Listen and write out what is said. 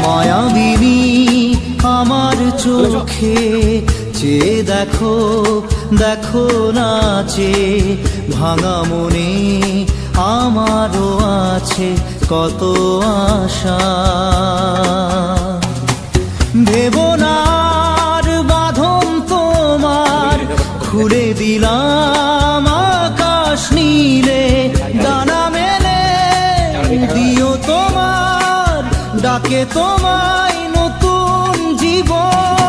মায়াবিনী আমার চোখে চেয়ে দেখো, দেখো নাচে ভাঙা মনে আমারও আছে কত আশা। ভেবনার বাঁধন তোমার খুলে দিলাম আকাশ নীলে, ডানা মেলে দিও তোমার ডাকে তোমায় নতুন জীবন।